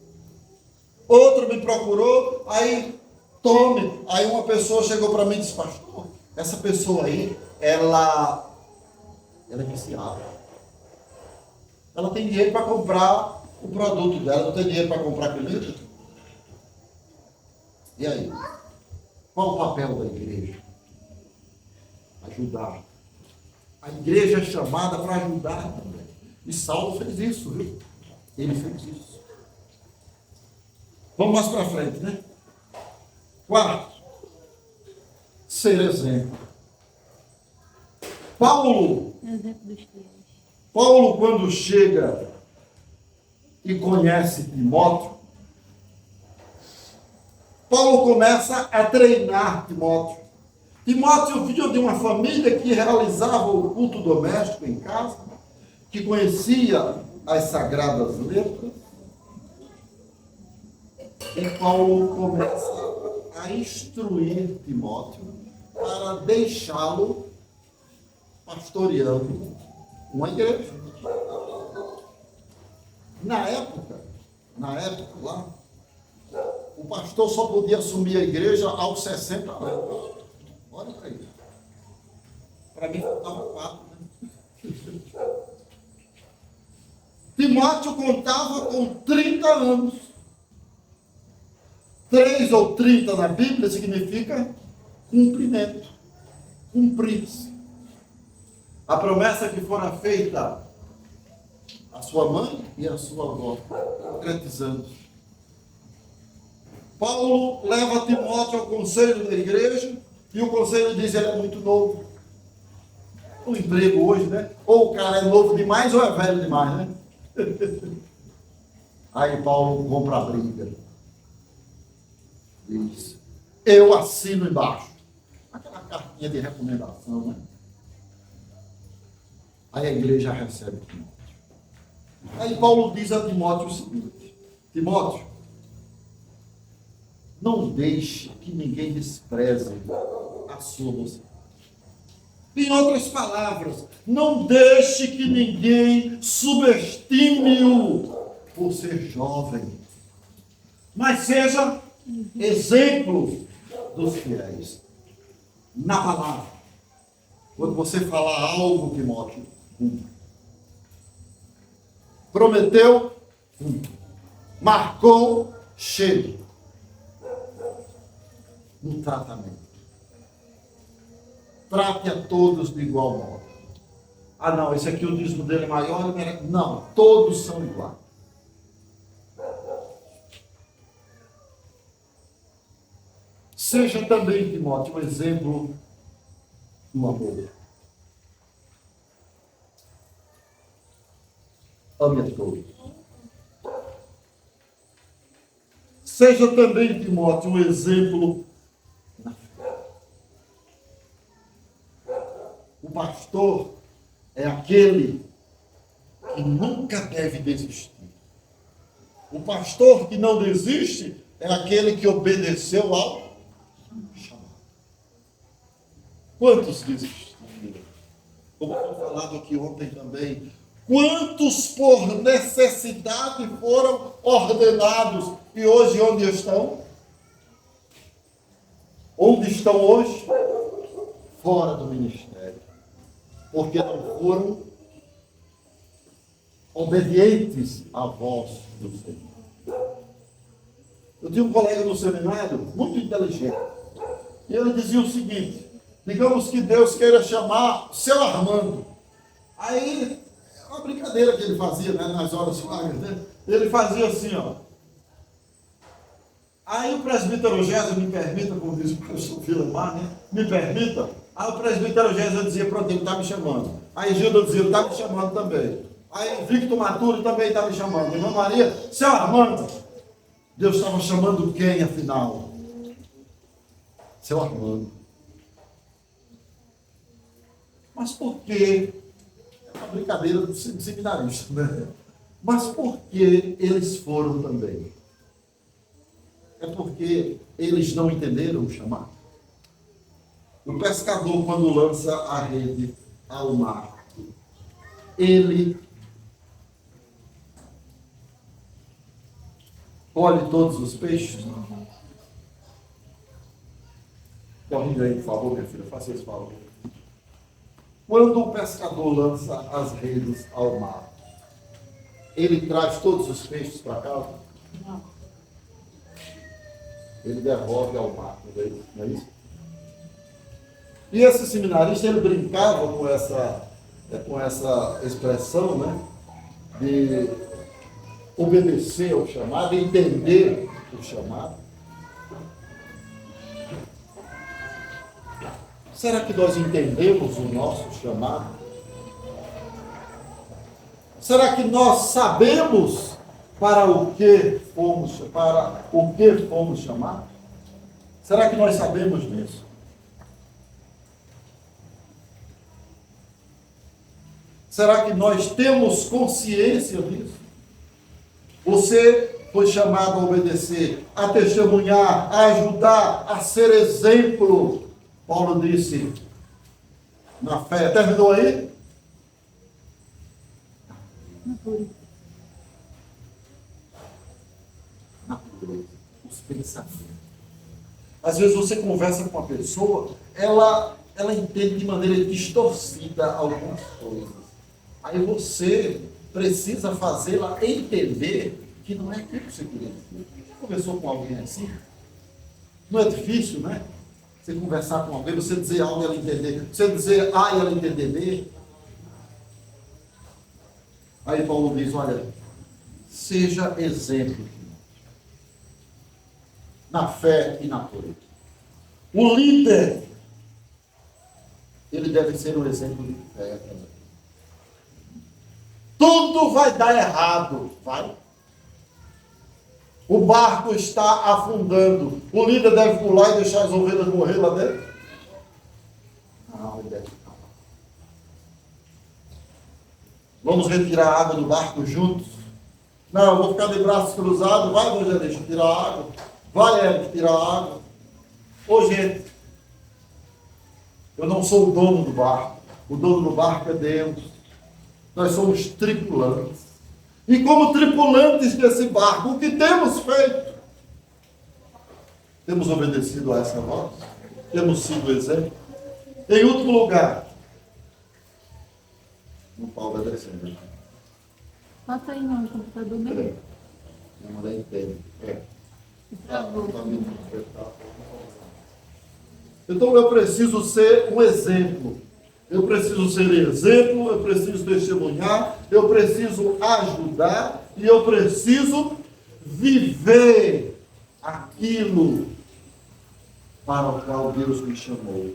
Outro me procurou, aí tome. Aí uma pessoa chegou para mim e disse: pastor, essa pessoa aí, ela é viciada. Ela tem dinheiro para comprar o produto dela, não tem dinheiro para comprar comida. E aí? Qual o papel da igreja? Ajudar. A igreja é chamada para ajudar também. E Saulo fez isso, viu? Ele fez isso. Vamos mais para frente, né? Quarto, ser exemplo. Paulo, quando chega e conhece Timóteo, Paulo começa a treinar Timóteo. Timóteo, filho de uma família que realizava o culto doméstico em casa, que conhecia as sagradas letras, e Paulo começa a instruir Timóteo para deixá-lo pastoreando uma igreja. Na época lá, o pastor só podia assumir a igreja aos 60 anos. Olha para isso. Para mim faltava 4, né? Timóteo contava com 30 anos. 3 ou 30 na Bíblia significa cumprimento. Cumprir-se. A promessa que fora feita à sua mãe e à sua avó, concretizando. Paulo leva Timóteo ao conselho da igreja e o conselho diz que ele é muito novo. O emprego hoje, né? Ou o cara é novo demais ou é velho demais, né? Aí Paulo compra a briga. Diz, eu assino embaixo. Aquela cartinha de recomendação, né? Aí a igreja recebe Timóteo. Aí Paulo diz a Timóteo o seguinte: Timóteo, não deixe que ninguém despreze a sua mocidade. Em outras palavras, não deixe que ninguém subestime-o por ser jovem, mas seja exemplo dos fiéis na palavra. Quando você falar algo, Timóteo, cumpra. Prometeu, cumpra. Marcou, chegue. No tratamento. Trate a todos de igual modo. Ah, não, esse aqui o dízimo dele é maior. Não, todos são iguais. Seja também, Timóteo, um exemplo do amor. Ame a todos. Seja também, Timóteo, um exemplo na fé. O pastor é aquele que nunca deve desistir. O pastor que não desiste é aquele que obedeceu ao chamado. Quantos desistiram? Como foi falado aqui ontem também, quantos por necessidade foram ordenados e hoje onde estão? Onde estão hoje? Fora do ministério. Porque não foram obedientes à voz do Senhor. Eu tinha um colega no seminário, muito inteligente, e ele dizia o seguinte: digamos que Deus queira chamar seu Armando. Aí, é uma brincadeira que ele fazia, né, nas horas vagas, né? Ele fazia assim, ó. Aí o presbítero Gésio, me permita, como diz o pastor Filemar, né? Me permita. Aí o presbítero Gésio dizia, pronto, ele está me chamando. Aí Gilda dizia, ele está me chamando também. Aí Victor Maturo também está me chamando. Irmã Maria, seu Armando. Deus estava chamando quem, afinal? Seu Armando. Mas por quê? É uma brincadeira do seminarista, né? Mas por que eles foram também? É porque eles não entenderam o chamado. O pescador, quando lança a rede ao mar, ele colhe todos os peixes? Corrija aí, por favor, minha filha, faça esse favor. Quando o pescador lança as redes ao mar, ele traz todos os peixes para casa? Não. Ele devolve ao mar, não é isso? E esse seminarista, ele brincava com essa expressão, né? De obedecer ao chamado, entender o chamado. Será que nós entendemos o nosso chamado? Será que nós sabemos para o que fomos chamados? Será que nós sabemos disso? Será que nós temos consciência disso? Você foi chamado a obedecer, a testemunhar, a ajudar, a ser exemplo. Paulo disse na fé. Terminou aí? Natureza, os pensamentos. Às vezes você conversa com uma pessoa, ela entende de maneira distorcida algumas coisas. Aí você precisa fazê-la entender que não é aquilo que você queria dizer. Conversou com alguém assim? Não é difícil, né? Você conversar com alguém, você dizer A e ela entender. Você dizer A e ela entender B. Aí Paulo diz, olha, seja exemplo na fé e na pureza. O líder, ele deve ser um exemplo de fé também. Tudo vai dar errado, vai. O barco está afundando. O líder deve pular e deixar as ovelhas morrer lá dentro? Não, ele deve ficar lá. Vamos retirar a água do barco juntos? Não, eu vou ficar de braços cruzados. Vai, evangelista, tirar a água. Vai, Eric, tirar a água. Ô, gente, eu não sou o dono do barco. O dono do barco é Deus. Nós somos tripulantes. E como tripulantes desse barco, o que temos feito? Temos obedecido a essa voz? Temos sido exemplo? Em último lugar, não está obedecendo. Bota aí no computador mesmo. Não, mas entende. Então eu preciso ser um exemplo. Eu preciso ser exemplo, eu preciso testemunhar, eu preciso ajudar e eu preciso viver aquilo para o qual Deus me chamou.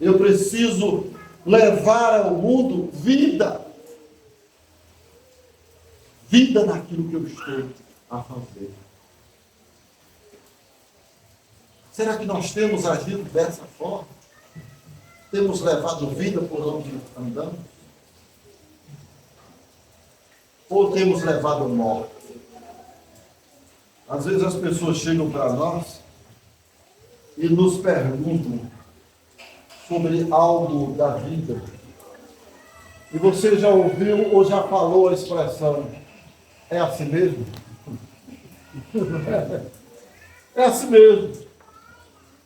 Eu preciso levar ao mundo vida. Vida naquilo que eu estou a fazer. Será que nós temos agido dessa forma? Temos levado vida por onde andamos? Ou temos levado morte? Às vezes as pessoas chegam para nós e nos perguntam sobre algo da vida. E você já ouviu ou já falou a expressão, é assim mesmo? É assim mesmo.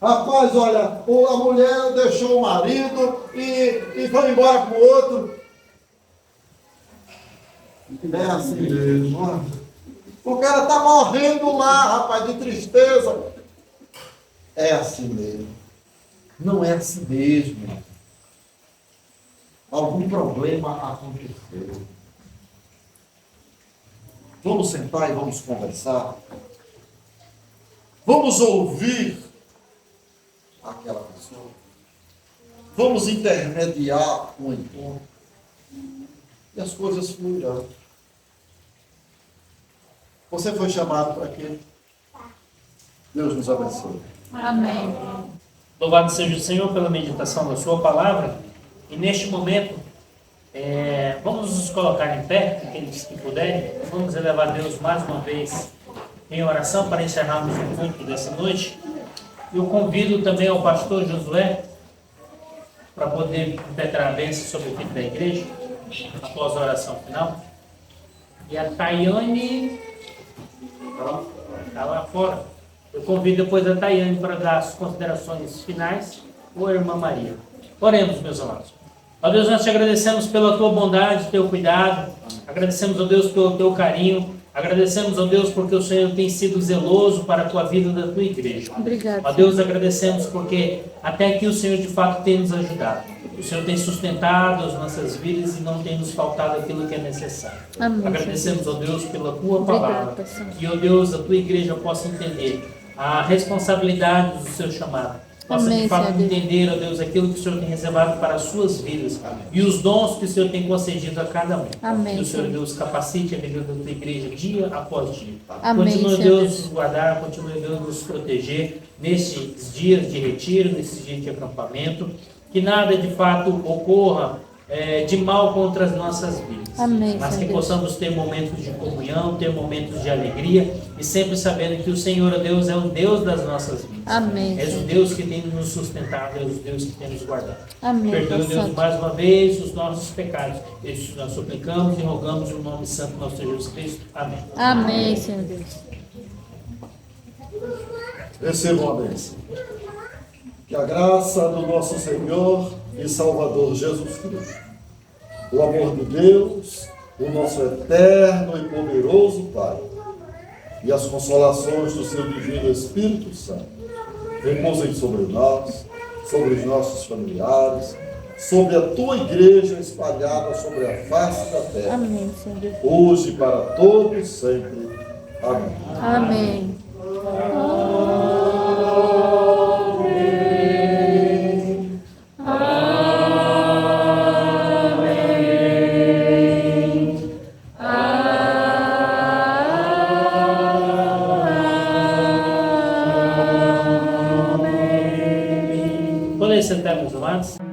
Rapaz, olha, a mulher deixou o marido e foi embora com o outro. É assim mesmo. O cara está morrendo lá, rapaz, de tristeza. É assim mesmo. Não é assim mesmo. Algum problema aconteceu. Vamos sentar e vamos conversar. Vamos ouvir aquela pessoa. Vamos intermediar um encontro. E as coisas fluirão. Você foi chamado para quê? Deus nos abençoe. Amém. Louvado seja o Senhor pela meditação da sua palavra. E neste momento, vamos nos colocar em pé, aqueles que puderem. Vamos elevar a Deus mais uma vez em oração para encerrarmos o culto dessa noite. Eu convido também ao pastor Josué para poder impetrar a bênção sobre o filho da igreja, após a oração final. E a Tayane está lá fora. Eu convido depois a Tayane para dar as considerações finais, ou a irmã Maria. Oremos, meus amados. Ó Deus, nós te agradecemos pela tua bondade, teu cuidado. Agradecemos, ó Deus, pelo teu carinho. Agradecemos, ó Deus, porque o Senhor tem sido zeloso para a tua vida e da tua igreja. Obrigado. Ó Deus, agradecemos porque até aqui o Senhor de fato tem nos ajudado. O Senhor tem sustentado as nossas vidas e não tem nos faltado aquilo que é necessário. Amém. Agradecemos, ó Deus, pela tua palavra. Obrigada, Senhor. E, ó Deus, a tua igreja possa entender a responsabilidade do seu chamado. Possa Amém, de fato Senhor. entender, ó Deus, aquilo que o Senhor tem reservado para as suas vidas. E os dons que o Senhor tem concedido a cada um. Amém, Que o Senhor, Senhor. Deus, capacite a vida da tua igreja dia após dia. Amém, Continue, Senhor Deus, Deus. nos guardar, continue, Deus, nos proteger nesses dias de retiro, nesses dias de acampamento. Que nada de fato ocorra de mal contra as nossas vidas. Amém, Mas que Senhor Deus. possamos ter momentos de comunhão, ter momentos de alegria e sempre sabendo que o Senhor, Deus, é o Deus das nossas vidas. Amém, És o Senhor. Deus que tem nos sustentado, é o Deus que tem nos guardado. Amém, Perdoa, Pai Deus, Santo. mais uma vez os nossos pecados. Isso nós suplicamos e rogamos no nome santo do nosso Senhor Jesus Cristo. Amém. Amém, Senhor Deus. Recebam a bênção. Que a graça do nosso Senhor e Salvador Jesus Cristo, o amor de Deus, o nosso eterno e poderoso Pai, e as consolações do seu divino Espírito Santo, repousem sobre nós, sobre os nossos familiares, sobre a tua igreja espalhada sobre a face da terra, Amém, Senhor Deus. hoje e para todos sempre. Amém. Amém. Podem sentar, meus amados.